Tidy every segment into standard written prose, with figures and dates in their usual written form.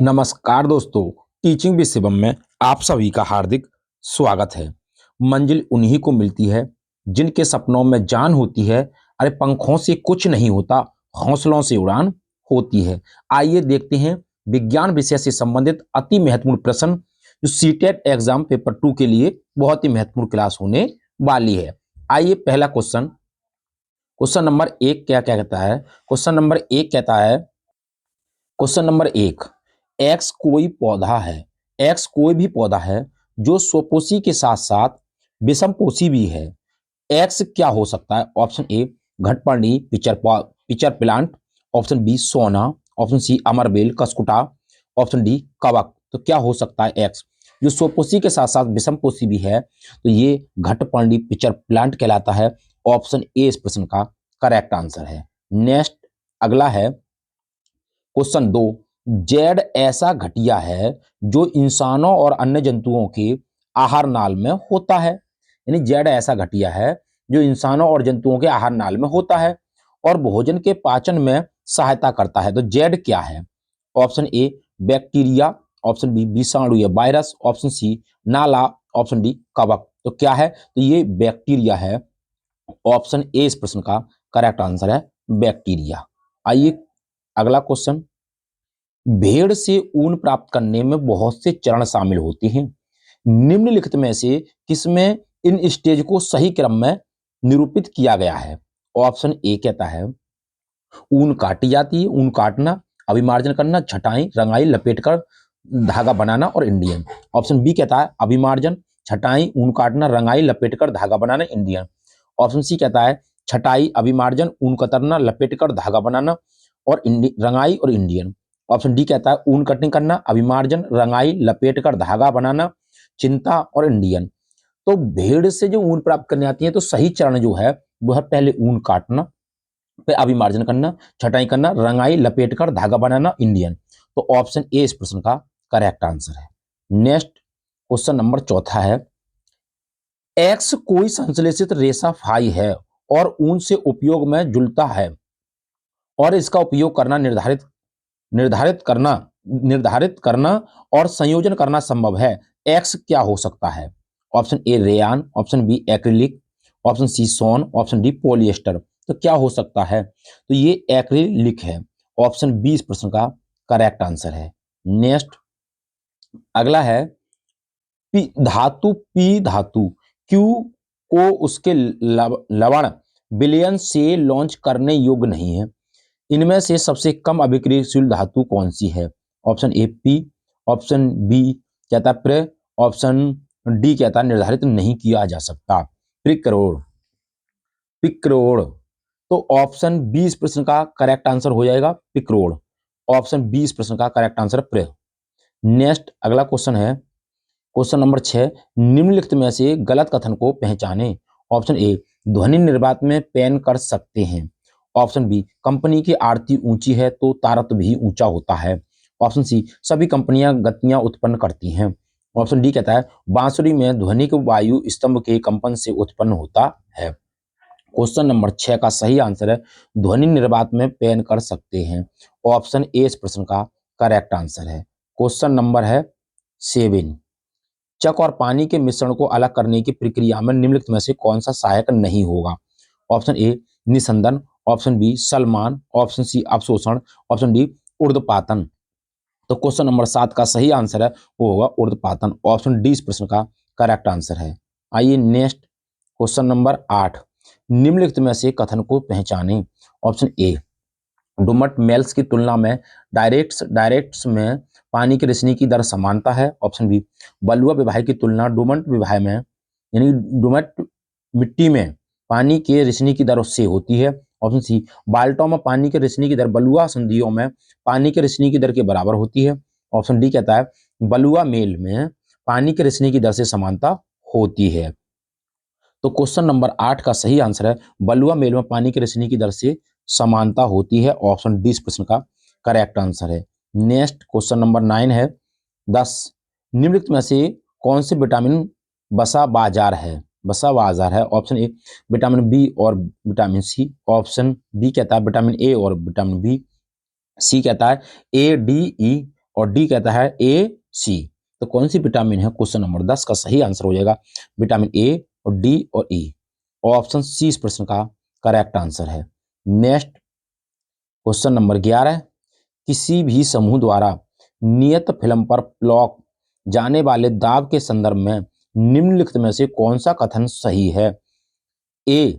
नमस्कार दोस्तों, teaching with Shivam में आप सभी का हार्दिक स्वागत है। मंजिल उन्हीं को मिलती है जिनके सपनों में जान होती है। अरे पंखों से कुछ नहीं होता, हौसलों से उड़ान होती है। आइए देखते हैं विज्ञान विषय से संबंधित अति महत्वपूर्ण प्रश्न जो सीटेट एग्जाम पेपर 2 के लिए बहुत ही महत्वपूर्ण क्लास होने वाली है। आइए पहला क्वेश्चन, क्वेश्चन नंबर एक क्या क्या कहता है। क्वेश्चन नंबर एक कहता है, क्वेश्चन नंबर एक, एक्स कोई पौधा है, एक्स कोई भी पौधा है जो स्वपोषी के साथ साथ विषमपोषी भी है। एक्स क्या हो सकता है? ऑप्शन ए घटपर्णी पिचर प्लांट, ऑप्शन बी सोना, ऑप्शन सी अमरबेल कस्कुटा, ऑप्शन डी कवक। तो क्या हो सकता है एक्स जो स्वपोषी के साथ साथ विषमपोषी भी है? तो ये घटपर्णी पिचर प्लांट कहलाता है। ऑप्शन ए इस प्रश्न का करेक्ट आंसर है। नेक्स्ट अगला है क्वेश्चन दो, जेड ऐसा घटिया है जो इंसानों और अन्य जंतुओं के आहार नाल में होता है। यानी जेड ऐसा घटिया है जो इंसानों और जंतुओं के आहार नाल में होता है और भोजन के पाचन में सहायता करता है। तो जेड क्या है? Option A bacteria, option B विषाणु या वायरस, ऑप्शन सी नाला, ऑप्शन डी कवक। तो क्या है? तो ये बैक्टीरिया है। ऑप्शन ए इस प्रश्न का करेक्ट आंसर है, बैक्टीरिया। आइए अगला क्वेश्चन, भेड़ से ऊन प्राप्त करने में बहुत से चरण शामिल होते हैं। निम्नलिखित में से किसमें इन स्टेज को सही क्रम में निरूपित किया गया है? ऑप्शन ए कहता है ऊन काटी जाती है, ऊन काटना, अभिमार्जन करना, छटाई, रंगाई, लपेटकर धागा बनाना और इंडियन। ऑप्शन बी कहता है अभिमार्जन, छटाई, ऊन काटना, रंगाई, लपेटकर धागा बनाना, इंडियन। ऑप्शन सी कहता है छटाई, अभिमार्जन, ऊन कतरना, लपेटकर धागा बनाना और रंगाई और इंडियन। ऑप्शन डी कहता है ऊन कटिंग करना, अभिमार्जन, रंगाई, लपेटकर धागा बनाना, चिंता और इंडियन। तो भेड़ से जो ऊन प्राप्त करने आती है तो सही चरण जो है वह पहले ऊन काटना, फिर अभिमार्जन करना, छटाई करना, रंगाई, लपेटकर धागा बनाना, इंडियन। तो ऑप्शन ए इस प्रश्न का करेक्ट आंसर है। नेक्स्ट क्वेश्चन नंबर चौथा है, एक्स कोई संश्लेषित रेशा फाई है और ऊन से उपयोग में जुलता है और इसका उपयोग करना निर्धारित करना और संयोजन करना संभव है। एक्स क्या हो सकता है? Option A rayon, option B acrylic, option C सोन, ऑप्शन डी पॉलिएस्टर। तो क्या हो सकता है? तो ये एक्रिलिक है। ऑप्शन बी इस प्रश्न का करेक्ट आंसर है। नेक्स्ट अगला है, पी धातु क्यू को उसके लवण विलयन से लॉन्च करने योग्य नहीं है। इनमें से सबसे कम अभिक्रियाशील धातु कौन सी है? Option A P, option B कहता है प्रे, ऑप्शन डी कहता है निर्धारित नहीं किया जा सकता। पिक्रोड़, पिक्रोड़। तो ऑप्शन बी इस प्रश्न का करेक्ट आंसर हो जाएगा, पिक्रोड़। ऑप्शन बी इस प्रश्न का करेक्ट आंसर प्रे। नेक्स्ट अगला क्वेश्चन है, क्वेश्चन नंबर 6, निम्नलिखित में से गलत कथन को पहचानें। ऑप्शन ए ध्वनि निर्वात में पेन कर सकते हैं। ऑप्शन बी कंपनी की आरती ऊंची है तो तारत भी ऊंचा होता है। ऑप्शन सी सभी कंपनियां गतियां उत्पन्न करती हैं। ऑप्शन डी कहता है बांसुरी में ध्वनिक वायु स्तंभ के कंपन से उत्पन्न होता है। क्वेश्चन नंबर 6 का सही आंसर है ध्वनि निर्वात में पेन कर सकते हैं। ऑप्शन ए इस प्रश्न का करेक्ट आंसर है। क्वेश्चन नंबर है 7, चक और पानी के मिश्रण को अलग करने की प्रक्रिया में निम्नलिखित में से कौन सा सहायक नहीं होगा? ऑप्शन ए निस्संदन, ऑप्शन बी सलमान, ऑप्शन सी अवशोषण, ऑप्शन डी ऊर्ध्वपातन। तो क्वेश्चन नंबर 7 का सही आंसर है वो होगा ऊर्ध्वपातन। ऑप्शन डी इस प्रश्न का करेक्ट आंसर है। आइए नेक्स्ट क्वेश्चन नंबर 8, निम्नलिखित में से कथन को पहचानें। ऑप्शन ए डुमट मेल्स की तुलना में डायरेक्ट्स में पानी की रिसनी की दर समानता है। ऑप्शन बी बलुआ विवाह की तुलना डुमट विवाह में यानी डुमट मिट्टी में पानी के रिसनी की दर से होती है। ऑप्शन सी बाल्टों में पानी के रिसनी की दर बलुआ संधियों में पानी के रिसनी की दर के बराबर होती है। ऑप्शन डी कहता है बलुआ मेल में पानी के रिसनी की दर से समानता होती है। तो क्वेश्चन नंबर 8 का सही आंसर है बलुआ मेल में पानी की रिसनी की दर से समानता होती है। ऑप्शन डी इस प्रश्न का करेक्ट आंसर है। नेक्स्ट क्वेश्चन नंबर 9 है, 10 निम्नलिखित में से कौन से विटामिन बसा बाजार है? बसा बाजार है। ऑप्शन ए विटामिन बी और विटामिन सी, ऑप्शन बी कहता है विटामिन ए और विटामिन बी, सी कहता है ए डी ई, और डी कहता है ए सी। तो कौन सी विटामिन है? क्वेश्चन नंबर 10 का सही आंसर हो जाएगा विटामिन ए और डी और ई। और ऑप्शन सी इस प्रश्न का करेक्ट आंसर है। नेक्स्ट क्वेश्चन नंबर 11, किसी भी समूह द्वारा नियत फिल्म पर प्लॉक जाने वाले दाब के संदर्भ में निम्नलिखित में से कौन सा कथन सही है? ए,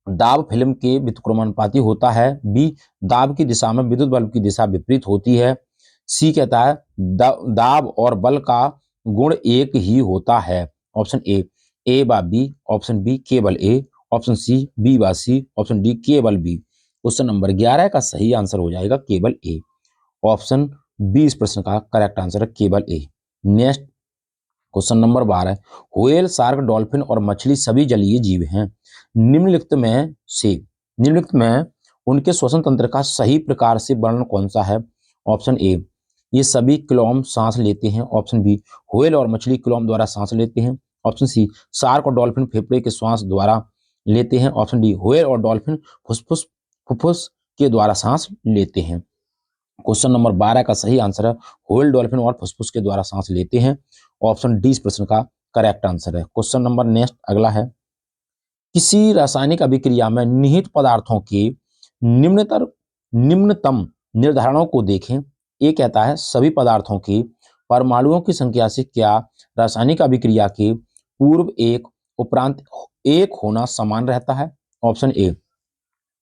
दाब फिल्म के व्युत्क्रमानुपाती होता है। बी, दाब की दिशा में विद्युत बल्ब की दिशा विपरीत होती है। सी कहता है दाब और बल का गुण एक ही होता है। ऑप्शन ए बा बी, ऑप्शन बी केवल ए, ऑप्शन सी बी बा सी, ऑप्शन डी केवल बी। क्वेश्चन नंबर 11 का सही आंसर हो जाएगा केवल ए। ऑप्शन बी इस प्रश्न का करेक्ट आंसर है केवल A. Next question number 12, whale, shark, dolphin और मछली सभी जलीय जीव हैं। निम्नलिखित में उनके श्वसन तंत्र का सही प्रकार से वर्णन कौन सा है? ऑप्शन ए, ये सभी क्लोम सांस लेते हैं। ऑप्शन बी, व्हेल और मछली क्लोम द्वारा सांस लेते हैं। ऑप्शन सी, शार्क और डॉल्फिन फेफड़े के श्वास द्वारा लेते हैं। ऑप्शन डी, व्हेल और डॉल्फिन फुफ्फुस के द्वारा सांस लेते हैं। क्वेश्चन नंबर 12 का सही आंसर है व्हेल, डॉल्फिन और फुफ्फुस के द्वारा सांस लेते हैं। ऑप्शन डी इस प्रश्न का करेक्ट आंसर है। क्वेश्चन नंबर नेक्स्ट अगला है, किसी रासायनिक अभिक्रिया में निहित पदार्थों के निम्नतम निर्धारणों को देखें। ये कहता है सभी पदार्थों के परमाणुओं की संख्या से क्या रासायनिक अभिक्रिया के पूर्व एक उपरांत एक होना समान रहता है? ऑप्शन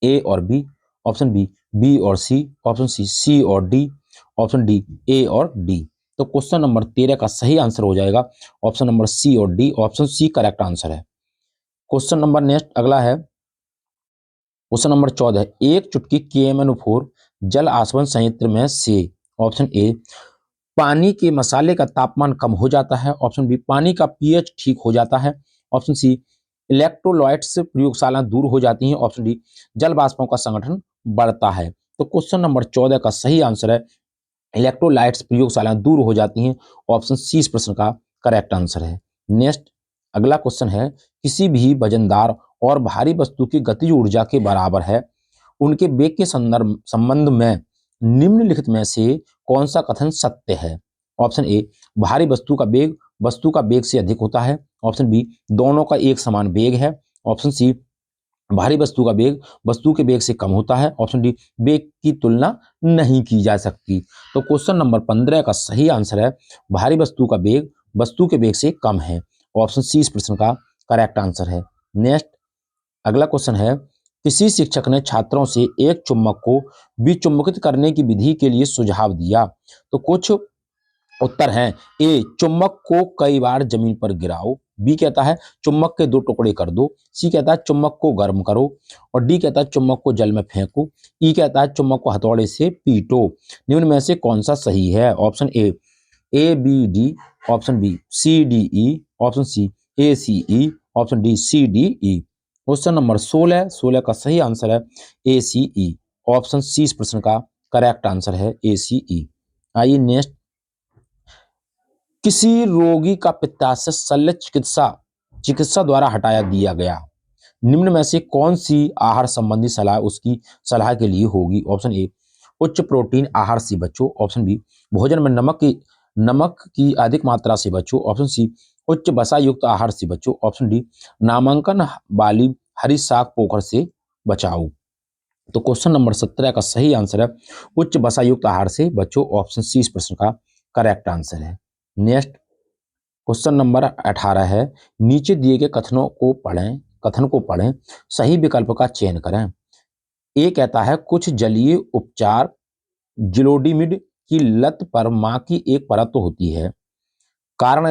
ए और बी, ऑप्शन बी और सी, ऑप्शन सी और डी, ऑप्शन डी ए और डी। तो क्वेश्चन नंबर 13 का सही आंसर हो जाएगा ऑप्शन नंबर सी और D. Option C correct answer है। क्वेश्चन नंबर नेक्स्ट अगला है क्वेश्चन नंबर 14, एक चुटकी KMnO4 जल आसवन संयंत्र में से ऑप्शन ए, पानी के मसाले का तापमान कम हो जाता है। ऑप्शन बी, पानी का pH ठीक हो जाता है। ऑप्शन सी, इलेक्ट्रोलाइट्स प्रयोगशाला दूर हो जाती हैं। ऑप्शन डी, जल वाष्पों का संगठन बढ़ता है। तो क्वेश्चन नंबर 14 का सही आंसर है इलेक्ट्रोलाइट्स प्रयोगशाला दूर हो जाती हैं। ऑप्शन सी इस प्रश्न का करेक्ट आंसर है। नेक्स्ट अगला क्वेश्चन है, किसी भी वजनदार और भारी वस्तु की गतिज ऊर्जा के बराबर है, उनके वेग के संबंध में निम्नलिखित में से कौन सा कथन सत्य है? ऑप्शन ए, भारी वस्तु का वेग से अधिक होता है। ऑप्शन बी, दोनों का एक समान वेग है। ऑप्शन सी, भारी वस्तु का वेग वस्तु के वेग से कम होता है। ऑप्शन डी, वेग की तुलना नहीं की जा सकती। तो क्वेश्चन नंबर 15 का सही आंसर है भारी वस्तु का वेग वस्तु के वेग से कम है। ऑप्शन सी इस प्रश्न का करेक्ट आंसर है। नेक्स्ट अगला क्वेश्चन है, किसी शिक्षक ने छात्रों से एक चुंबक को विचुंबकित करने की विधि के लिए सुझाव दिया। तो कुछ उत्तर हैं। ए, चुंबक को कई बार जमीन पर गिराओ। बी कहता है चुंबक के 2 टुकड़े कर दो। सी कहता है चुंबक को गर्म करो। और डी कहता है चुंबक को जल में फेंको। ई कहता है चुंबक को हथौड़े से पीटो। निम्न में से कौन सा सही है? Option A B D, option B C D E, option C A C E, option D C D E. Question number 16 का सही आंसर है ए सी ई। ऑप्शन सी इस प्रश्न का करेक्ट आंसर है ए सी ई। आइए नेक्स्ट, किसी रोगी का पित्ताशय शल्य चिकित्सा द्वारा हटाया दिया गया। निम्न में से कौन सी आहार संबंधी सलाह उसकी सलाह के लिए होगी? ऑप्शन ए, उच्च प्रोटीन आहार से बचो। ऑप्शन बी, भोजन में नमक की अधिक मात्रा से बचो। ऑप्शन सी, उच्च वसा युक्त आहार से बचो। ऑप्शन डी, नामांकन वाली हरी शाक पोखर से बचाओ। तो क्वेश्चन नंबर 17 का सही आंसर है उच्च वसा युक्त आहार से बचो। ऑप्शन सी इस प्रश्न का करेक्ट आंसर है। नेक्स्ट क्वेश्चन नंबर 18 है, नीचे दिए गए कथन को पढ़ें, सही विकल्प का चयन करें। ए कहता है कुछ जलीय उपचार जिलोडिमिड की लत पर मां की एक परत होती है। कारण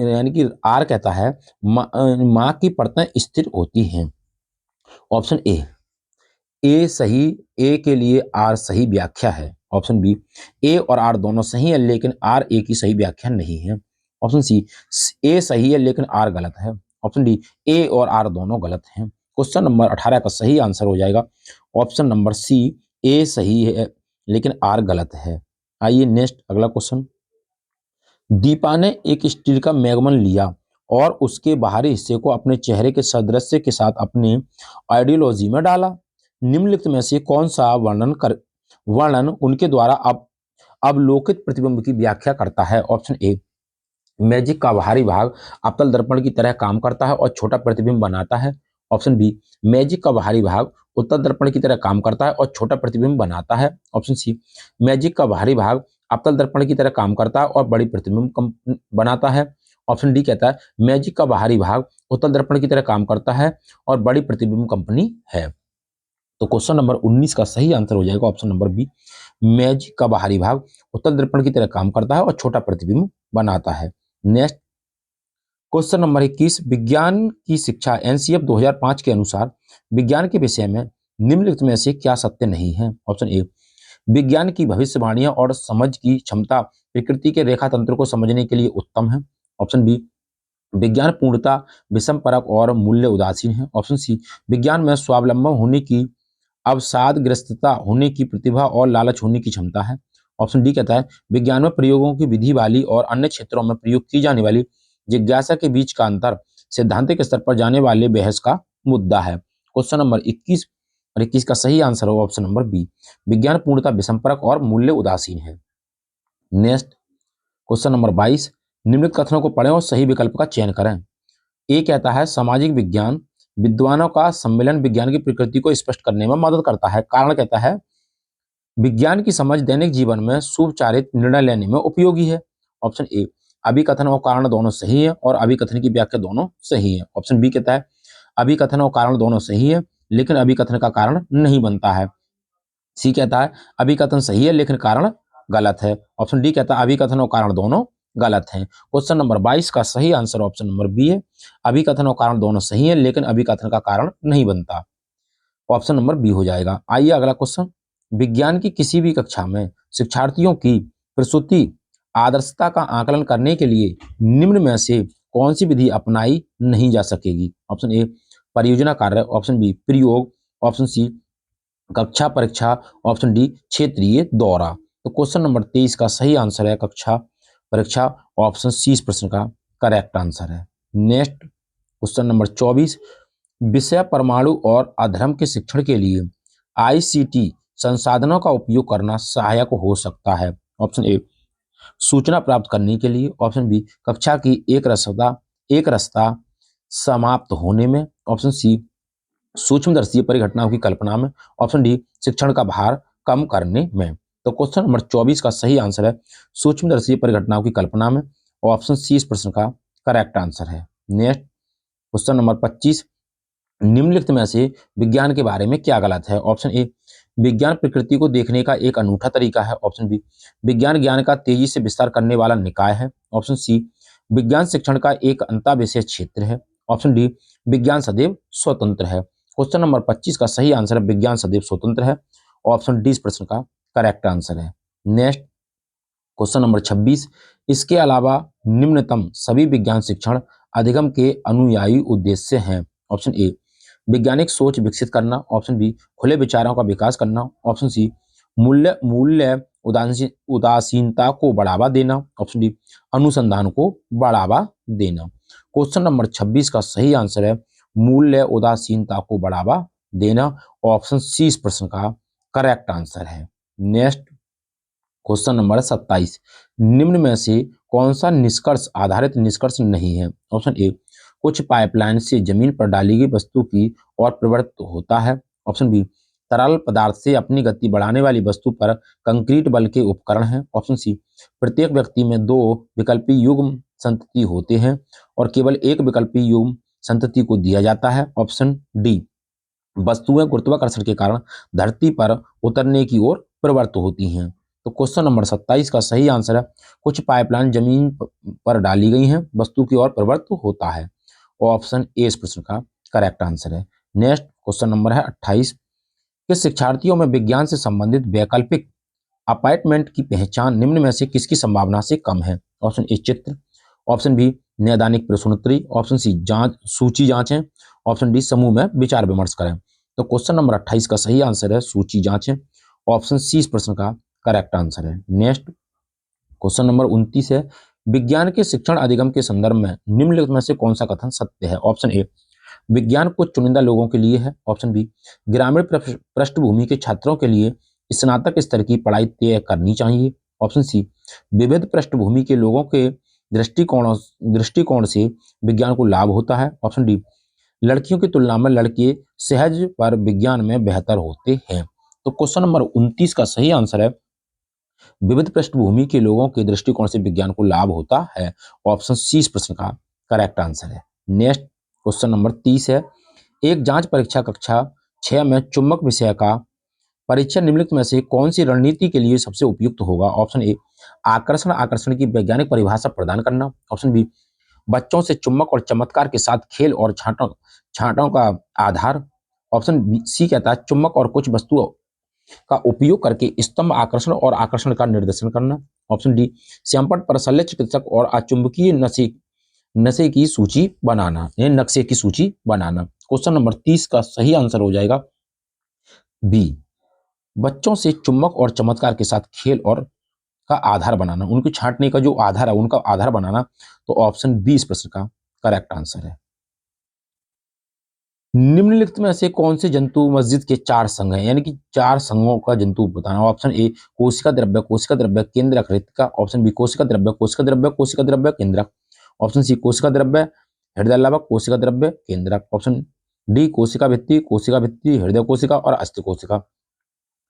यानी कि आर कहता है मां की परतें स्थिर होती हैं। ऑप्शन ए सही, ए के लिए आर सही व्याख्या है। ऑप्शन बी, ए और आर दोनों सही है लेकिन आर ए की सही व्याख्या नहीं है। ऑप्शन सी, ए सही है लेकिन आर गलत है। ऑप्शन डी, ए और आर दोनों गलत हैं। क्वेश्चन नंबर 18 का सही आंसर हो जाएगा ऑप्शन नंबर सी, ए सही है लेकिन आर गलत है। आइए नेक्स्ट अगला क्वेश्चन, दीपा ने एक स्टील का मैगमन लिया और उसके बाहरी हिस्से को अपने चेहरे के सादृश्य के साथ अपने आइडियोलॉजी में डाला। निम्नलिखित में से कौन सा वर्णन उनके द्वारा अवलोकित प्रतिबिंब की व्याख्या करता है? ऑप्शन ए, मैजिक का बाहरी भाग अवतल दर्पण की तरह काम करता है और छोटा प्रतिबिंब बनाता है। ऑप्शन बी, मैजिक का बाहरी भाग उत्तल दर्पण की तरह काम करता है और छोटा प्रतिबिंब बनाता है। ऑप्शन सी, मैजिक का बाहरी भाग अवतल दर्पण की तरह काम करता है और बड़ी प्रतिबिंब बनाता है। ऑप्शन डी कहता है मैजिक का बाहरी भाग उत्तल दर्पण की तरह काम करता है और बड़ी प्रतिबिंब कंपनी है। तो क्वेश्चन नंबर 19 का सही आंसर हो जाएगा ऑप्शन नंबर बी, मैजिक का बाहरी भाग उत्तल दर्पण की तरह काम करता है और छोटा प्रतिबिंब बनाता है। नेक्स्ट क्वेश्चन नंबर 21, विज्ञान की शिक्षा एनसीएफ 2005 के अनुसार विज्ञान के विषय में निम्नलिखित में से क्या सत्य नहीं है? ऑप्शन ए, विज्ञान की भविष्यवाणियां और समझ की क्षमता प्रकृति के रेखा तंत्र को समझने के लिए उत्तम है। ऑप्शन बी, विज्ञान पूर्णता विषम परक और मूल्य उदासीन है। ऑप्शन सी, विज्ञान में स्वावलंबन होने की, अवसादग्रस्तता होने की प्रतिभा और लालच होने की क्षमता है। ऑप्शन डी कहता है विज्ञान में प्रयोगों की विधि वाली और अन्य क्षेत्रों में प्रयोग की जाने वाली जिज्ञासा के बीच का अंतर सैद्धांतिक स्तर पर जाने वाले बहस का मुद्दा है। क्वेश्चन नंबर 21 और 21 का सही आंसर होगा ऑप्शन नंबर बी, विज्ञान पूर्णता विषमपरक और मूल्य उदासीन है। नेक्स्ट क्वेश्चन नंबर 22, निम्नलिखित कथनों को पढ़ें और सही विकल्प का चयन करें। ए कहता है सामाजिक विज्ञान विद्वानों का सम्मेलन विज्ञान की प्रकृति को स्पष्ट करने में मदद करता है। कारण कहता है विज्ञान की समझ दैनिक जीवन में सुविचारित निर्णय लेने में उपयोगी है। ऑप्शन ए, अभिकथन और कारण दोनों सही है और अभिकथन की व्याख्या दोनों सही है। ऑप्शन बी कहता है अभिकथन और कारण दोनों सही है लेकिन अभिकथन का कारण नहीं बनता है। सी कहता है अभिकथन सही है लेकिन कारण गलत है। ऑप्शन डी कहता है अभिकथन और कारण दोनों गलत हैं। क्वेश्चन नंबर 22 का सही आंसर ऑप्शन नंबर बी है, अभिकथन और कारण दोनों सही है लेकिन अभिकथन का कारण नहीं बनता। ऑप्शन नंबर बी हो जाएगा। आइए अगला क्वेश्चन, विज्ञान की किसी भी कक्षा में शिक्षार्थियों की प्रसूति आदर्शता का आकलन करने के लिए निम्न में से कौन सी विधि अपनाई नहीं जा सकेगी? ऑप्शन ए, परियोजना कार्य। ऑप्शन बी, प्रयोग। ऑप्शन सी, कक्षा परीक्षा। ऑप्शन डी, क्षेत्रीय दौरा। तो क्वेश्चन नंबर 23 का सही आंसर है कक्षा परीक्षा। ऑप्शन सी इस प्रश्न का करेक्ट आंसर है। नेक्स्ट क्वेश्चन नंबर 24, विषय परमाणु और अधर्म के शिक्षण के लिए आईसीटी संसाधनों का उपयोग करना सहायक हो सकता है। ऑप्शन ए, सूचना प्राप्त करने के लिए। ऑप्शन बी, कक्षा की एक रसता समाप्त होने में। ऑप्शन सी, सूक्ष्मदर्शी परिघटनाओं की कल्पना में। ऑप्शन डी, शिक्षण का भार कम करने में। तो क्वेश्चन नंबर 24 का सही आंसर है सूक्ष्मदर्शी परिघटनाओं की कल्पना में। ऑप्शन सी इस प्रश्न का करेक्ट आंसर है। नेक्स्ट क्वेश्चन नंबर 25, निम्नलिखित में से विज्ञान के बारे में क्या गलत है? ऑप्शन ए, विज्ञान प्रकृति को देखने का एक अनूठा तरीका है। ऑप्शन बी, विज्ञान ज्ञान का तेजी से विस्तार करने वाला निकाय है। ऑप्शन सी, विज्ञान शिक्षण का एक अंतःविशेष क्षेत्र है। ऑप्शन डी, विज्ञान सदैव स्वतंत्र है। क्वेश्चन नंबर 25 का सही आंसर है विज्ञान सदैव स्वतंत्र है। ऑप्शन डी इस प्रश्न का करेक्ट आंसर है। नेक्स्ट क्वेश्चन नंबर 26, इसके अलावा निम्नतम सभी विज्ञान शिक्षण अधिगम के अनुयायी उद्देश्य हैं। ऑप्शन ए, वैज्ञानिक सोच विकसित करना। ऑप्शन बी, खुले विचारों का विकास करना। ऑप्शन सी, मूल्य मूल्य उदासीनता को बढ़ावा देना। ऑप्शन डी, अनुसंधान को बढ़ावा देना। क्वेश्चन नंबर 26 का सही आंसर है मूल्य उदासीनता को बढ़ावा देना। ऑप्शन सी इस प्रश्न का करेक्ट आंसर है। नेक्स्ट क्वेश्चन नंबर 27, निम्न में से कौन सा निष्कर्ष आधारित निष्कर्ष नहीं है? ऑप्शन ए, कुछ पाइपलाइन से जमीन पर डाली गई वस्तु की ओर प्रवृत्त होता है। ऑप्शन बी, तरल पदार्थ से अपनी गति बढ़ाने वाली वस्तु पर कंक्रीट बल के उपकरण हैं। ऑप्शन सी, प्रत्येक व्यक्ति में 2 विकल्पी युग्म संतति होते हैं और केवल एक विकल्पी युग्म संतति को दिया जाता है। ऑप्शन डी, वस्तुएं गुरुत्वाकर्षण के कारण धरती पर उतरने की ओर प्रवृत्त होती हैं। तो क्वेश्चन नंबर 27 का सही आंसर है कुछ पाइपलाइन जमीन पर डाली गई हैं वस्तु की ओर प्रवृत्त होता है। ऑप्शन ए इस प्रश्न का करेक्ट आंसर है। नेक्स्ट क्वेश्चन नंबर है 28, कि शिक्षार्थियों में विज्ञान से संबंधित वैकल्पिक अपॉइंटमेंट की पहचान निम्न में से किसकी संभावना से कम है? ऑप्शन ए, चित्र। ऑप्शन बी, नैदानिक प्रश्नोत्तरी। ऑप्शन सी, सूची जांचें। ऑप्शन डी, समूह में विचार विमर्श करें। तो क्वेश्चन नंबर 28 का सही आंसर है सूची जांचें। ऑप्शन सी इस प्रश्न का करेक्ट आंसर है। नेक्स्ट क्वेश्चन नंबर 29 है, विज्ञान के शिक्षण अधिगम के संदर्भ में निम्नलिखित में से कौन सा कथन सत्य है? ऑप्शन ए, विज्ञान कुछ चुनिंदा लोगों के लिए है। ऑप्शन बी, ग्रामीण पृष्ठभूमि के छात्रों के लिए स्नातक स्तर की पढ़ाई तय करनी चाहिए। ऑप्शन सी विविध पृष्ठभूमि के लोगों के दृष्टिकोण से विज्ञान को लाभ होता है। ऑप्शन डी लड़कियों की तुलना में लड़के सहज पर विज्ञान में बेहतर होते हैं। तो क्वेश्चन नंबर 29 का सही आंसर है विविध पृष्ठभूमि के लोगों के दृष्टिकोण से विज्ञान को लाभ होता है। ऑप्शन सी इस प्रश्न का करेक्ट आंसर है। नेक्स्ट क्वेश्चन नंबर 30 है एक जांच परीक्षा कक्षा 6 में चुंबक विषय का परीक्षण निम्नलिखित में से कौन सी रणनीति के लिए सबसे उपयुक्त होगा। ऑप्शन ए आकर्षण की वैज्ञानिक परिभाषा प्रदान करना। ऑप्शन बी बच्चों से चुंबक और चमत्कार के साथ खेल और छांटों का आधार। ऑप्शन बी सी कहता है चुंबक और कुछ वस्तुओं का उपयोग करके स्तंभ आकर्षण का निर्देशन करना। ऑप्शन डी श्यामपट्ट पर शल्य चिकित्सक और अचुंबकीय नशे की सूची बनाना, नक्शे की सूची बनाना। क्वेश्चन नंबर 30 का सही आंसर हो जाएगा बी बच्चों से चुंबक और चमत्कार के साथ खेल और का आधार बनाना, उनको छांटने का जो आधार है उनका आधार बनाना। तो ऑप्शन बी इस प्रश्न का करेक्ट आंसर है। निम्नलिखित में से कौन से जंतु मस्जिद के 4 संघ हैं, यानी कि 4 संघों का जंतु बताना। ऑप्शन ए कोशिका द्रव्य केंद्रक रेतिका। ऑप्शन बी कोशिका द्रव्य केंद्रक। ऑप्शन सी कोशिका द्रव्य हृदय लाभक कोशिका द्रव्य केंद्रक। ऑप्शन डी कोशिका भित्ति हृदय कोशिका और अस्थि कोशिका।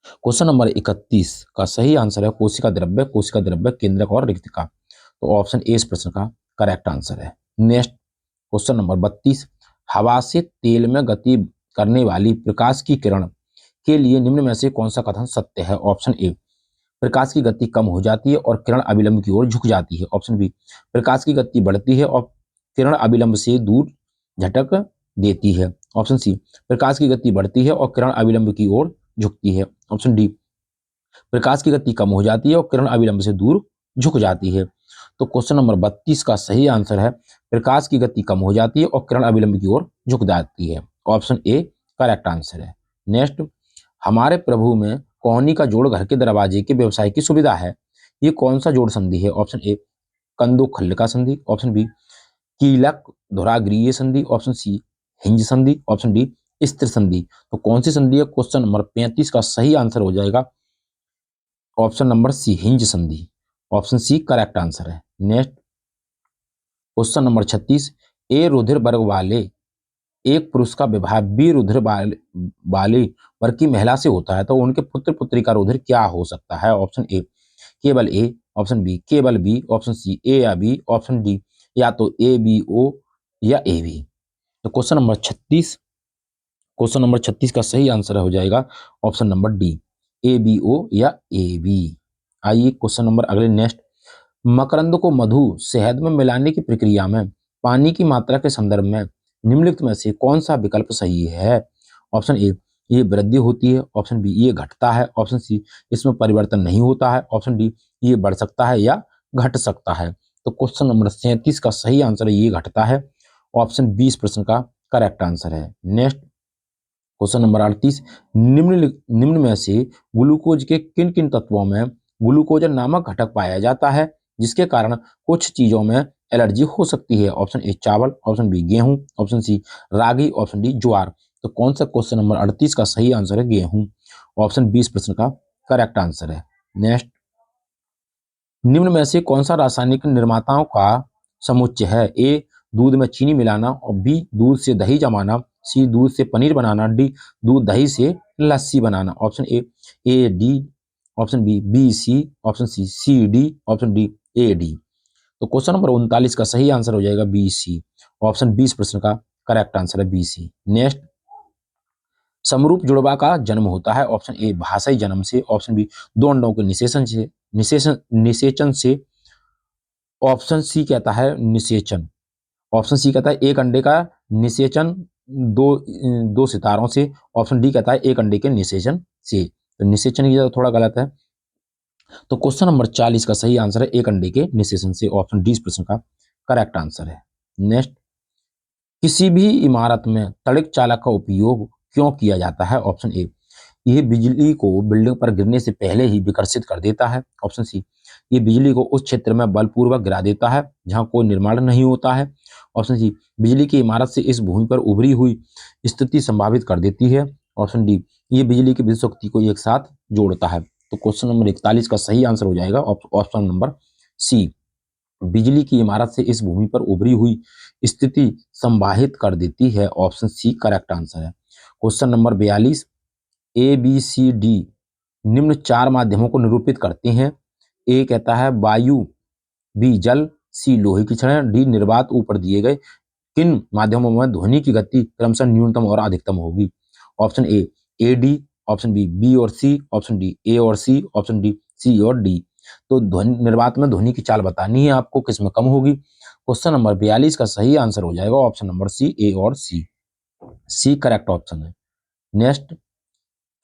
क्वेश्चन नंबर 31 का सही आंसर है कोशिका द्रव्य केंद्रक और रिक्तिका। तो ऑप्शन ए इस प्रश्न का करेक्ट आंसर है। नेक्स्ट क्वेश्चन नंबर 32 हवा से तेल में गति करने वाली प्रकाश की किरण के लिए निम्न में से कौन सा कथन सत्य है। ऑप्शन ए प्रकाश की गति कम हो जाती है और किरण अभिलंब की ओर झुक जाती है। ऑप्शन बी प्रकाश की गति बढ़ती है और किरण अभिलंब से दूर झटक देती है। ऑप्शन सी प्रकाश की गति बढ़ती है और किरण अभिलंब की ओर झुकती है। ऑप्शन डी प्रकाश की गति कम हो जाती है और किरण अभिलंब से दूर झुक जाती है। तो क्वेश्चन नंबर 32 का सही आंसर है प्रकाश की गति कम हो जाती है और किरण अभिलंब की ओर झुक जाती है। ऑप्शन ए करेक्ट आंसर है। नेक्स्ट हमारे प्रभु में कोहनी का जोड़ घर के दरवाजे के व्यवसाय की सुविधा है, ये कौन सा जोड़ संधि है। ऑप्शन ए कंदो खल्लिका संधि। ऑप्शन बी कीलक धुराग्रीय संधि। ऑप्शन सी हिंज संधि। ऑप्शन डी स्थिर संधि। तो कौन सी संधि है। क्वेश्चन नंबर 35 का सही आंसर हो जाएगा ऑप्शन नंबर सी हिंज संधि। ऑप्शन सी करेक्ट आंसर है। नेक्स्ट क्वेश्चन नंबर 36 ए रुधिर वर्ग वाले एक पुरुष का विवाह बी रुधिर वाले वर्ग की महिला से होता है तो उनके पुत्र पुत्री का रुधिर क्या हो सकता है। ऑप्शन ए केवल ए। ऑप्शन बी केवल बी। ऑप्शन सी ए या बी। ऑप्शन डी या तो ए बी ओ या ए बी। तो क्वेश्चन नंबर 36 का सही आंसर हो जाएगा option number D A B O या ए बी। आइए क्वेश्चन नंबर अगले नेक्स्ट मकरंद को मधु शहद में मिलाने की प्रक्रिया में पानी की मात्रा के संदर्भ में निम्नलिखित में से कौन सा विकल्प सही है। ऑप्शन ए ये वृद्धि होती है। ऑप्शन बी ये घटता है। ऑप्शन सी इसमें परिवर्तन नहीं होता है। ऑप्शन डी ये बढ़ सकता है या घट सकता है। तो क्वेश्चन नंबर 37 का सही आंसर है ये घटता है। ऑप्शन बी इस प्रश्न का करेक्ट आंसर है। नेक्स्ट क्वेश्चन नंबर 38 निम्न में से ग्लूकोज के किन किन तत्वों में ग्लूकोजन नामक घटक पाया जाता है जिसके कारण कुछ चीजों में एलर्जी हो सकती है। ऑप्शन ए चावल। ऑप्शन बी गेहूं। ऑप्शन सी रागी। ऑप्शन डी ज्वार। तो कौन सा क्वेश्चन नंबर 38 का सही आंसर है गेहूं। ऑप्शन बी इस प्रश्न का करेक्ट आंसर है। नेक्स्ट निम्न में से कौन सा रासायनिक निर्माताओं का समुच्चय है। ए दूध में चीनी मिलाना और बी दूध से दही जमाना। सी दूध से पनीर बनाना। डी दूध दही से लस्सी बनाना। Option A D. Option B B C. Option C C D. Option D A D. तो क्वेश्चन नंबर 39 का सही आंसर हो जाएगा बी सी। ऑप्शन बी इस प्रश्न का करेक्ट आंसर है बी सी। नेक्स्ट समरूप जुड़वा का जन्म होता है। ऑप्शन ए भाषाई जन्म से। ऑप्शन बी दो अंडों के निषेचन से। ऑप्शन सी कहता है निषेचन। ऑप्शन सी कहता है एक अंडे का निषेचन दो सितारों से। ऑप्शन डी कहता है एक अंडे के निषेचन से। तो निषेचन ये थोड़ा गलत है। तो क्वेश्चन नंबर 40 का सही आंसर है एक अंडे के निषेचन से। ऑप्शन डी इस प्रश्न का करेक्ट आंसर है। नेक्स्ट किसी भी इमारत में तड़िक चालक का उपयोग क्यों किया जाता है। ऑप्शन ए यह बिजली को बिल्डिंग पर गिरने से पहले ही विकर्षित कर देता है। ऑप्शन सी ये बिजली को उस क्षेत्र में बलपूर्वक गिरा देता है जहां कोई निर्माण नहीं होता है। ऑप्शन सी बिजली की इमारत से इस भूमि पर उभरी हुई स्थिति संभावित कर देती है। ऑप्शन डी ये बिजली की विद्युत शक्ति को एक साथ जोड़ता है। तो क्वेश्चन नंबर 41 का सही आंसर हो जाएगा ऑप्शन नंबर सी। बिजली की इमारत से इस भूमि पर उभरी हुई स्थिति संवाहित कर देती है, ऑप्शन सी करेक्ट आंसर है। Question number 42, A B C D निम्न चार माध्यमों को निरूपित करते हैं। ए कहता है वायु, बी जल, सी लोहे की छड़ें, डी निर्वात ऊपर दिए गए किन माध्यमों में ध्वनि की गति क्रमशः न्यूनतम और अधिकतम होगी। Option A D, option B और सी, ऑप्शन डी ए और सी, ऑप्शन डी सी और डी। तो ध्वनि निर्वात में ध्वनि की चाल बतानी है आपको, किसमें कम होगी। क्वेश्चन नंबर 42 का सही आंसर हो जाएगा ऑप्शन नंबर सी, ए और सी। सी करेक्ट ऑप्शन है। नेक्स्ट,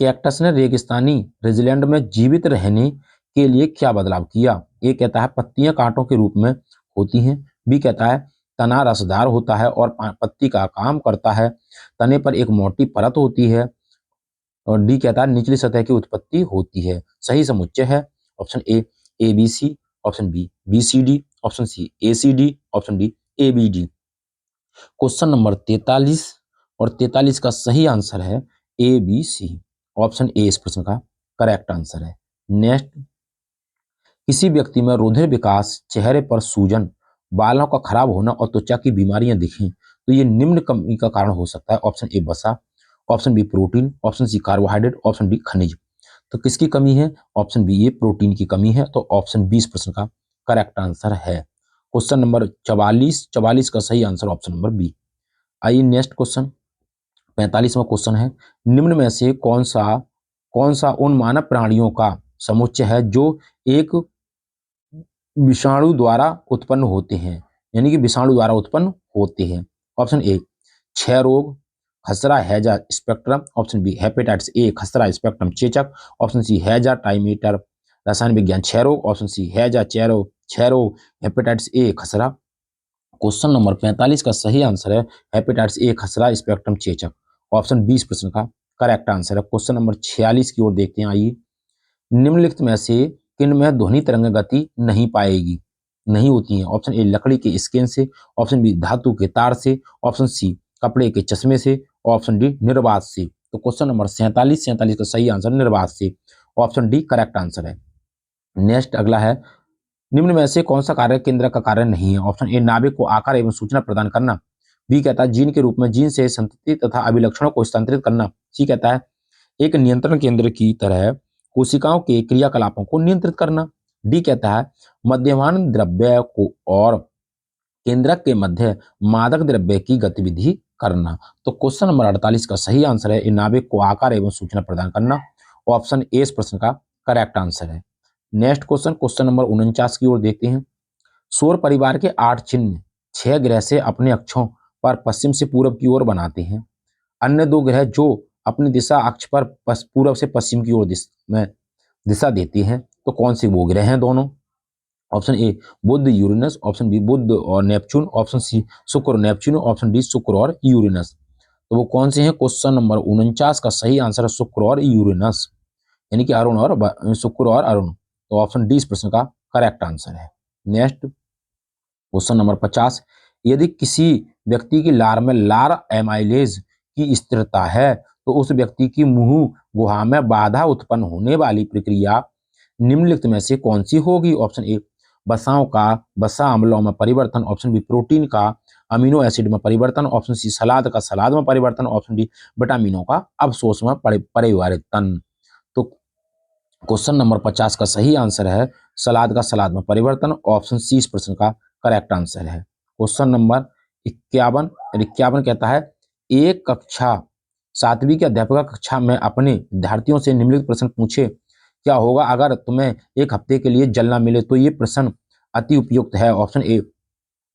कैक्टस ने रेगिस्तानी रेजिलैंड में जीवित रहने के लिए क्या बदलाव किया। ए कहता है पत्तियां कांटों के रूप में होती हैं, बी कहता है तना रसदार होता है और पत्ती का काम करता है, तने पर एक मोटी परत होती है, और डी कहता है निचली सतह की उत्पत्ति होती है। सही समुच्चय है option A B C, option B C D, option C A C D, option D A B D. Question number 43 और 43 का सही आंसर है A B C, option A इस प्रश्न का करेक्ट आंसर है। नेक्स्ट, किसी व्यक्ति में रुधिर विकास, चेहरे पर सूजन, बालों का खराब होना और त्वचा की बीमारियां दिखें तो ये निम्न कमी का कारण हो सकता है। ऑप्शन ए वसा, option B protein, option C carbohydrate, option D खनिज। तो किसकी कमी है। ऑप्शन बी ये प्रोटीन की कमी है, तो ऑप्शन बी इस प्रश्न का करेक्ट आंसर है। क्वेश्चन नंबर 44 का सही आंसर ऑप्शन नंबर बी। आइए नेक्स्ट क्वेश्चन, 45वां क्वेश्चन है, निम्न में से कौन सा उन मानव प्राणियों का समुच्चय है जो एक विषाणु द्वारा उत्पन्न होते हैं, यानी कि विषाणु द्वारा उत्पन्न होते हैं। ऑप्शन ए क्षय रोग, खसरा हैजा spectrum, option B hepatitis A खसरा स्पेक्ट्रम चेचक, ऑप्शन सी हैजा टाइमेटर रसायन विज्ञान क्षय रोग, ऑप्शन सी हैजा क्षय रोग हेपेटाइटिस ए खसरा। क्वेश्चन नंबर 45 का सही आंसर है हेपेटाइटिस ए खसरा स्पेक्ट्रम चेचक, ऑप्शन 20 प्रश्न का करेक्ट आंसर है। क्वेश्चन नंबर 46 की ओर देखते हैं। आइए, निम्नलिखित में से किन में ध्वनि तरंग गति नहीं होती है। ऑप्शन ए लकड़ी के स्केन से, ऑप्शन बी धातु के तार से, ऑप्शन सी कपड़े के चश्मे से, ऑप्शन डी निर्वात से। तो क्वेश्चन नंबर 47 का सही आंसर निर्वात से, ऑप्शन डी करेक्ट आंसर है। नेक्स्ट अगला है, निम्न में से कौन सा कार्य केंद्र का कार्य नहीं है। ऑप्शन ए नाभिक को आकार एवं सूचना प्रदान करना, बी कहता है जीन के रूप में जीन से संतति तथा अभिलक्षणों को स्थानांतरित करना, सी कहता है एक नियंत्रण केंद्र की तरह कोशिकाओं के क्रियाकलापों को नियंत्रित करना, डी कहता है मद्यमान द्रव्य को और केंद्रक के मध्य मादक द्रव्य की गतिविधि करना। तो क्वेश्चन नंबर 48 का सही आंसर है नाभिक को आकार एवं सूचना प्रदान करना, ऑप्शन ए इस प्रश्न का करेक्ट आंसर है। नेक्स्ट क्वेश्चन, क्वेश्चन नंबर 49 की ओर देखते हैं। सौर परिवार के 8 चिन्ह 6 ग्रह से अपने अक्षों पर पश्चिम से पूर्व की ओर बनाते हैं, अन्य 2 ग्रह जो अपनी दिशा अक्ष पर पूर्व से पश्चिम की ओर दिशा देती हैं, तो कौन सी वो ग्रह हैं दोनों। ऑप्शन ए बुध यूरेनस, ऑप्शन बी बुध और नेपच्यून, ऑप्शन सी शुक्र और नेपच्यून, ऑप्शन डी शुक्र और यूरेनस। तो वो कौन से हैं। क्वेश्चन नंबर 49 का सही आंसर है शुक्र और यूरेनस, यानी कि अरुण और शुक्र और अरुण। तो ऑप्शन डी इस प्रश्न का करेक्ट आंसर है। नेक्स्ट क्वेश्चन नंबर 50, यदि किसी व्यक्ति की लार में लार एमाइलेज की स्थिरता है तो उस व्यक्ति की मुंह गुहा में बाधा उत्पन्न होने वाली प्रक्रिया निम्नलिखित में से कौन सी होगी। ऑप्शन ए वसाओं का वसा अम्लों में परिवर्तन, ऑप्शन बी प्रोटीन का अमीनो एसिड में परिवर्तन, ऑप्शन सी सलाद का सलाद में परिवर्तन, ऑप्शन डी विटामिनों का अवशोष में परिवर्तन। तो क्वेश्चन नंबर 50 का सही आंसर है सलाद का सलाद में परिवर्तन, ऑप्शन सी इस प्रश्न का करेक्ट आंसर है। क्वेश्चन नंबर 51 कहता है एक कक्षा 7वीं की अध्यापिका कक्षा में अपने विद्यार्थियों से निम्नलिखित प्रश्न पूछे, क्या होगा अगर तुम्हें एक हफ्ते के लिए जल ना मिले। तो ये प्रश्न अति उपयुक्त है। ऑप्शन ए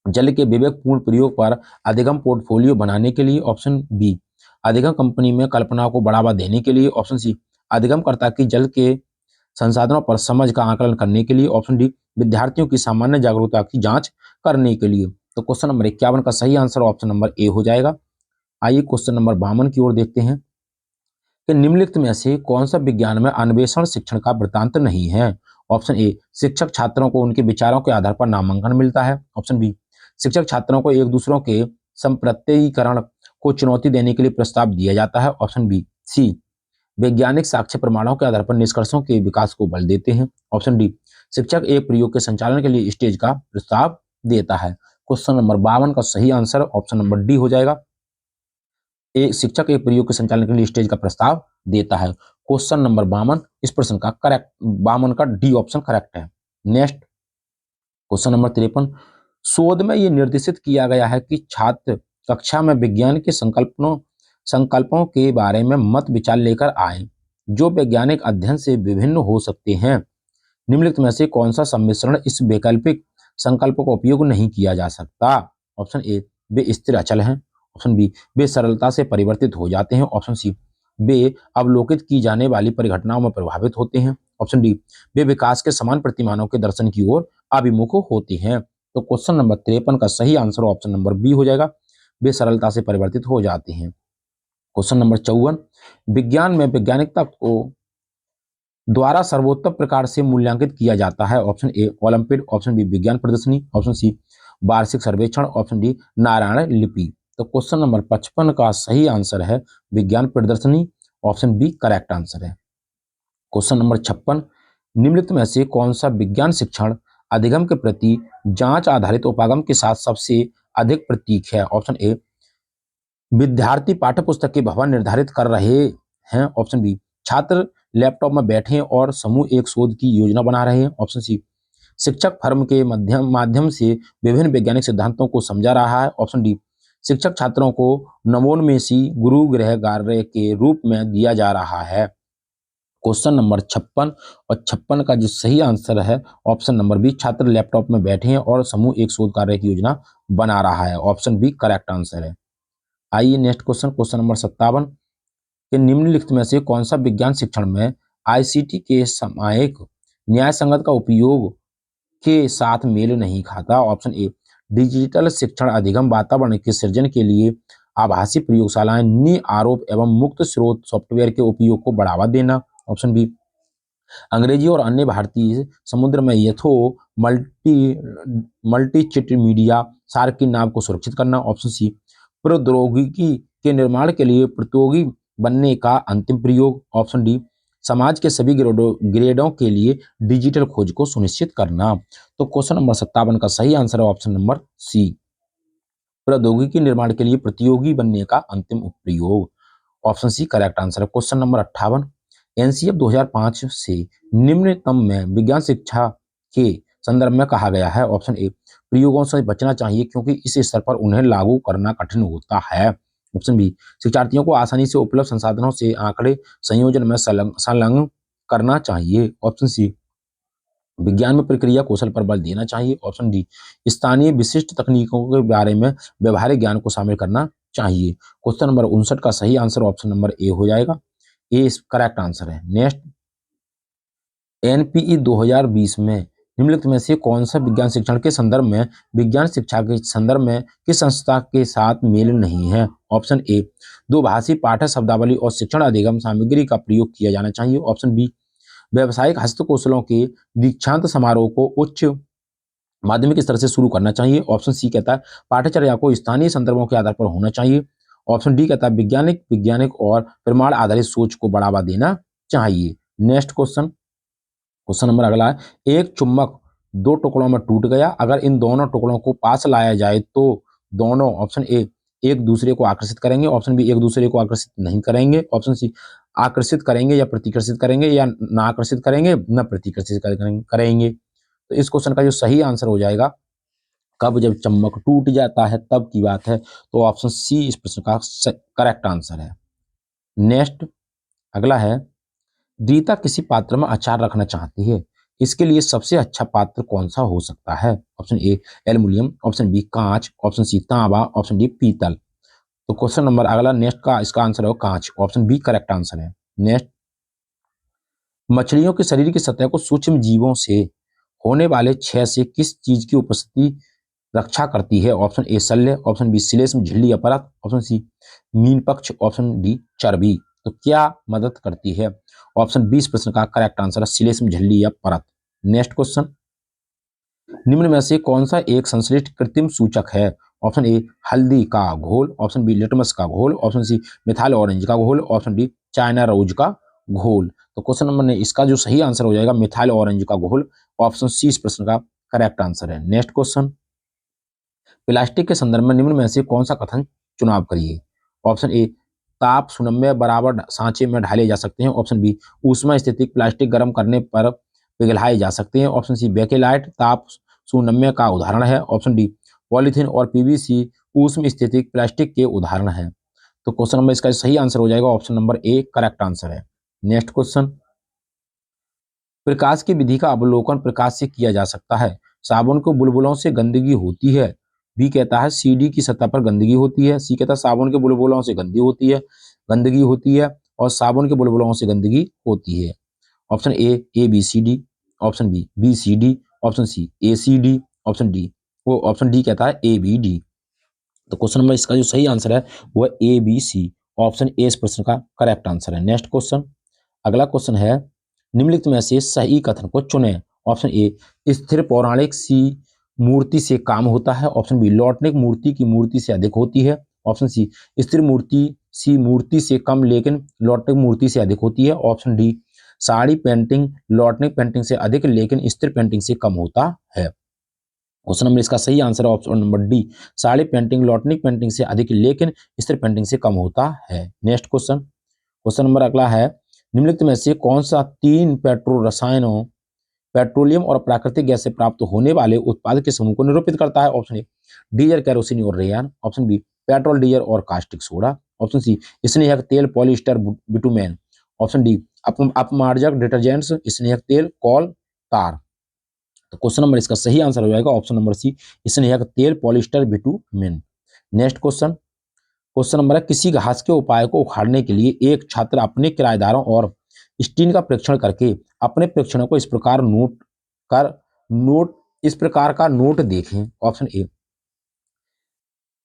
जल के विवेकपूर्ण प्रयोग पर अधिगम पोर्टफोलियो बनाने के लिए, ऑप्शन बी अधिगम कंपनी में कल्पना को बढ़ावा देने के लिए, ऑप्शन सी अधिगमकर्ता की जल के संसाधनों पर समझ का आकलन करने के लिए, ऑप्शन डी विद्यार्थियों की सामान्य जागरूकता की जांच करने के लिए। तो क्वेश्चन नंबर 51 का सही आंसर ऑप्शन नंबर ए हो जाएगा। आइए क्वेश्चन नंबर 52 की ओर देखते हैं कि निम्नलिखित में से कौन सा विज्ञान में अन्वेषण शिक्षण का वृत्तांत नहीं है। ऑप्शन ए शिक्षक छात्रों को उनके विचारों के आधार पर नामांकन मिलता है, ऑप्शन बी शिक्षक छात्रों को एक दूसरों के संप्रत्ययीकरण को चुनौती देने के लिए प्रस्ताव दिया जाता है, ऑप्शन बी सी वैज्ञानिक साक्ष्य प्रमाणों के आधार पर निष्कर्षों के विकास को बल देते हैं। ऑप्शन डी, शिक्षक एक प्रयोग के संचालन के लिए स्टेज का प्रस्ताव देता है। क्वेश्चन नंबर 52 का सही आंसर ऑप्शन नंबर डी हो जाएगा। एक शिक्षक एक प्रयोग के संचालन के लिए स्टेज का प्रस्ताव देता है। क्वेश्चन नंबर 52, इस प्रश्न का करेक्ट 52 का डी ऑप्शन करेक्ट है। नेक्स्ट क्वेश्चन नंबर 53, शोध में यह निर्देशित किया गया है कि छात्र कक्षा में विज्ञान के संकल्पों के बारे में मत विचार लेकर आए जो वैज्ञानिक अध्ययन से विभिन्न हो सकते हैं। निम्नलिखित में से कौन सा सम्मिश्रण इस वैकल्पिक संकल्प का उपयोग नहीं किया जा सकता। ऑप्शन ए, वे स्थिर अचल हैं। ऑप्शन बी, वे सरलता से परिवर्तित हो जाते हैं। ऑप्शन सी, वे अवलोकित की जाने वाली परिघटनाओं में प्रभावित होते हैं। ऑप्शन डी, वे विकास के समान प्रतिमानों के दर्शन की ओर अभिमुख होते हैं। तो क्वेश्चन नंबर 53 का सही आंसर ऑप्शन नंबर बी हो जाएगा, वे सरलता से परिवर्तित हो जाते हैं। क्वेश्चन नंबर 54, विज्ञान में वैज्ञानिकता को द्वारा सर्वोत्तम प्रकार से मूल्यांकित किया जाता है। Option A, olympiad. Option B, विज्ञान प्रदर्शनी। ऑप्शन सी, वार्षिक सर्वेक्षण। ऑप्शन डी, नारायण लिपि। तो क्वेश्चन नंबर 55 का सही आंसर है विज्ञान प्रदर्शनी। ऑप्शन बी करेक्ट आंसर है। क्वेश्चन नंबर 56, निम्नलिखित में से कौन सा विज्ञान शिक्षण अधिगम के प्रति जांच आधारित उपागम के साथ सबसे अधिक प्रतीक है। ऑप्शन ए, विद्यार्थी पाठ्य पुस्तक के भवन निर्धारित कर रहे हैं। ऑप्शन बी, छात्र लैपटॉप में बैठे हैं और समूह एक शोध की योजना बना रहे हैं। ऑप्शन सी, शिक्षक फर्म के माध्यम से विभिन्न वैज्ञानिक सिद्धांतों को समझा रहा है। ऑप्शन डी, शिक्षक छात्रों को नवोन्मेषी गुरु गृह कार्य के रूप में दिया जा रहा है। क्वेश्चन नंबर 56 और 56 का जो सही आंसर है ऑप्शन नंबर बी, छात्र लैपटॉप में बैठे हैं और समूह एक शोध कार्य की योजना बना रहा है। ऑप्शन बी करेक्ट आंसर है। आइए नेक्स्ट क्वेश्चन, क्वेश्चन नंबर 57 के निम्नलिखित में से कौन सा विज्ञान शिक्षण में आईसीटी के सामयिक न्याय संगत का उपयोग के साथ मेल नहीं खाता। ऑप्शन ए, डिजिटल शिक्षण अधिगम वातावरण के सृजन के लिए आभासी प्रयोगशालाएं, नी आरोप एवं मुक्त स्रोत सॉफ्टवेयर के उपयोग को बढ़ावा देना। ऑप्शन बी, अंग्रेजी और अन्य भारतीय समुद्र में यथो मल्टी मीडिया सार की नाव को सुरक्षित करना। ऑप्शन सी, प्रौद्योगिकी के निर्माण के लिए प्रतियोगी बनने का अंतिम प्रयोग। ऑप्शन डी, समाज के सभी ग्रेडों के लिए डिजिटल खोज को सुनिश्चित करना। तो क्वेश्चन नंबर 57 का सही आंसर है ऑप्शन नंबर सी, प्रौद्योगिकी निर्माण के लिए प्रतियोगी बनने का अंतिम प्रयोग। ऑप्शन सी करेक्ट आंसर है। क्वेश्चन नंबर 58, एनसीएफ 2005 से निम्नतम में विज्ञान शिक्षा के संदर्भ में कहा गया है। ऑप्शन ए, प्रयोगों से बचना चाहिए क्योंकि इस स्तर पर उन्हें लागू करना कठिन होता है। ऑप्शन बी, शिक्षार्थियों को आसानी से उपलब्ध संसाधनों से आंकड़े संयोजन में संलग्न करना चाहिए। ऑप्शन सी, विज्ञान में प्रक्रिया कौशल पर बल देना चाहिए। ऑप्शन डी, स्थानीय विशिष्ट तकनीकों के बारे में व्यवहारिक ज्ञान को शामिल करना चाहिए। क्वेश्चन नंबर 59 का सही आंसर ऑप्शन नंबर ए हो जाएगा, ए करेक्ट आंसर है। नेक्स्ट, एनपीई 2020 में निम्नलिखित में से कौन सा विज्ञान शिक्षण के संदर्भ में विज्ञान शिक्षा के संदर्भ में किस संस्था के साथ मेल नहीं है। ऑप्शन ए, द्विभाषी पाठ्य शब्दावली और शिक्षण अधिगम सामग्री का प्रयोग किया जाना चाहिए। ऑप्शन बी, व्यावसायिक हस्तकौशलों के दीक्षांत समारोह को उच्च माध्यमिक स्तर से शुरू करना चाहिए। ऑप्शन सी कहता है पाठ्यचर्या को स्थानीय संदर्भों के आधार पर होना चाहिए। ऑप्शन डी कहता है वैज्ञानिक और प्रमाण आधारित सोच को बढ़ावा देना चाहिए। नेक्स्ट क्वेश्चन, क्वेश्चन नंबर अगला है, एक चुंबक दो टुकड़ों में टूट गया, अगर इन दोनों टुकड़ों को पास लाया जाए तो दोनों ऑप्शन ए एक दूसरे को आकर्षित करेंगे। ऑप्शन बी, एक दूसरे को आकर्षित नहीं करेंगे। ऑप्शन सी, आकर्षित करेंगे या प्रतिकर्षित करेंगे, या ना आकर्षित करेंगे न प्रतिकर्षित करेंगे। तो इस क्वेश्चन का जो सही आंसर हो जाएगा, कब जब चुंबक टूट जाता है तब की बात है, तो ऑप्शन सी इस प्रश्न का करेक्ट आंसर है। नेक्स्ट अगला है, रीता किसी पात्र में अचार रखना चाहती है, इसके लिए सबसे अच्छा पात्र कौन सा हो सकता है। Option A aluminium, option B कांच, ऑप्शन सी तांबा, ऑप्शन डी पीतल। तो क्वेश्चन नंबर अगला नेक्स्ट का इसका आंसर है कांच। ऑप्शन बी करेक्ट आंसर है। नेक्स्ट, मछलियों के शरीर की सतह को सूक्ष्म जीवों से होने वाले क्षय से किस चीज की उपस्थिति रक्षा करती है। ऑप्शन ए शल्य, ऑप्शन बी श्लेष्म झिल्ली या परत, ऑप्शन सी मीन पक्ष, ऑप्शन डी चर्बी। तो क्या मदद करती है। ऑप्शन बी इस प्रश्न का करेक्ट आंसर है श्लेष्म झिल्ली या परत। नेक्स्ट क्वेश्चन, निम्न में से कौन सा एक संश्लिष्ट कृत्रिम सूचक है। ऑप्शन ए हल्दी का घोल, ऑप्शन बी लिटमस का घोल, ऑप्शन सी मिथाइल ऑरेंज का घोल, ऑप्शन डी चाइना रोज का घोल। तो क्वेश्चन नंबर ने इसका जो सही आंसर हो जाएगा मिथाइल ऑरेंज का घोल। ऑप्शन सी इस प्रश्न का करेक्ट आंसर है। नेक्स्ट क्वेश्चन, प्लास्टिक के संदर्भ में निम्न में से कौन सा कथन चुनाव करिए। ऑप्शन ए, ताप सुनम्य बराबर सांचे में ढाले जा सकते हैं। ऑप्शन बी, ऊष्मा स्थितिक प्लास्टिक गर्म करने पर पिघलाए जा सकते हैं। ऑप्शन सी, बेकेलाइट ताप सुनम्य का उदाहरण है। ऑप्शन डी, पॉलीथीन और पीवीसी ऊष्म स्थितिक प्लास्टिक के उदाहरण है। तो क्वेश्चन नंबर इसका सही आंसर हो जाएगा option number A correct answer है। नेक्स्ट क्वेश्चन, प्रकाश की विधि का अवलोकन प्रकाश से किया जा सकता है। साबुन को बुलबुलों से गंदगी होती है। बी कहता है सीडी की सतह पर गंदगी होती है। सी कहता है साबुन के बुलबुलों से गंदगी होती है और साबुन के बुलबुलों से गंदगी होती है। Option A B C D. Option B C D. Option C A C D. Option D, वो ऑप्शन डी कहता है ए बी डी। तो क्वेश्चन नंबर इसका जो सही आंसर है वो है A B C. Option A इस प्रश्न का करेक्ट आंसर है। नेक्स्ट क्वेश्चन, अगला क्वेश्चन है, निम्नलिखित में से सही कथन को चुनें। ऑप्शन ए, स्थिर पौराणिक सी मूर्ति से काम होता है। ऑप्शन बी, लौटनिक मूर्ति की मूर्ति से अधिक होती है। ऑप्शन सी, स्थिर मूर्ति सी मूर्ति से कम लेकिन लौटनिक मूर्ति से अधिक होती है। ऑप्शन डी, साड़ी पेंटिंग लौटनिक पेंटिंग से अधिक लेकिन स्थिर पेंटिंग से कम होता है। क्वेश्चन नंबर इसका सही आंसर है option number D, sari painting लौटनिक पेंटिंग से अधिक लेकिन स्थिर पेंटिंग से कम होता है। नेक्स्ट क्वेश्चन, क्वेश्चन नंबर अगला है, निम्नलिखित में से कौन सा तीन पेट्रो रसायनों पेट्रोलियम और प्राकृतिक गैस से प्राप्त होने वाले उत्पाद के समूह को निरूपित करता है। ऑप्शन ए, डीजल केरोसिन और rayon. Option B, petrol diesel और कास्टिक सोडा। ऑप्शन सी, स्नेहक तेल पॉलिस्टर बिटुमेन। ऑप्शन डी, अपमार्जक डिटर्जेंट्स स्नेहक तेल कॉल तार। तो क्वेश्चन नंबर इसका सही आंसर हो जाएगा ऑप्शन नंबर सी, स्नेहक तेल polyester bitumen. Next question, question number है, किसी घास के उपाय को उखाड़ने के लिए एक छात्र अपने किराएदारों और स्टीन का परीक्षण करके अपने परीक्षणों को इस प्रकार का नोट देखें। ऑप्शन ए,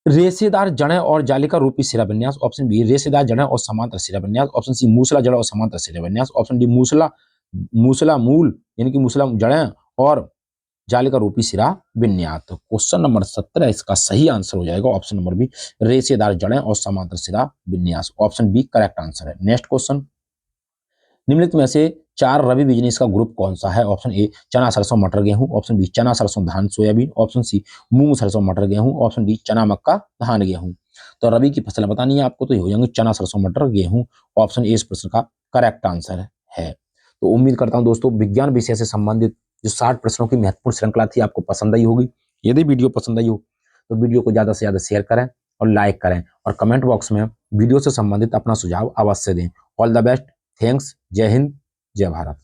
रेशेदार जड़ें और जालिका रूपी सिरा विन्यास। ऑप्शन बी, रेशेदार जड़ें और समांतर सिरा विन्यास। ऑप्शन सी, मूसला जड़ और समांतर सिरा विन्यास। ऑप्शन डी, मूसला मूसला मूल यानी कि मूसला जड़ें और जालिका रूपी सिरा विन्यास। तो क्वेश्चन नंबर 17 इसका सही आंसर हो जाएगा ऑप्शन नंबर बी, रेशेदार जड़ें और समांतर सिरा विन्यास। ऑप्शन बी करेक्ट आंसर है। नेक्स्ट क्वेश्चन, निम्नलिखित में से चार रबी बिजनेस का ग्रुप कौन सा है। ऑप्शन ए, चना सरसों मटर गेहूं। ऑप्शन बी, चना सरसों धान सोयाबीन। ऑप्शन सी, मूंग सरसों मटर गेहूं। ऑप्शन डी, चना मक्का धान गेहूं। तो रबी की फसल बतानी है आपको, तो ये हो जाएंगे चना सरसों मटर गेहूं। ऑप्शन ए इस प्रश्न का करेक्ट आंसर है। तो उम्मीद करता हूं दोस्तों विज्ञान विषय से संबंधित जो 60 प्रश्नों की महत्वपूर्ण श्रृंखला थी आपको पसंद आई होगी। यदि वीडियो पसंद आई हो तो वीडियो को ज्यादा से ज्यादा शेयर करें और लाइक करें और कमेंट बॉक्स में वीडियो से संबंधित अपना सुझाव अवश्य दें। ऑल द बेस्ट, थैंक्स, जय हिंद, जय भारत।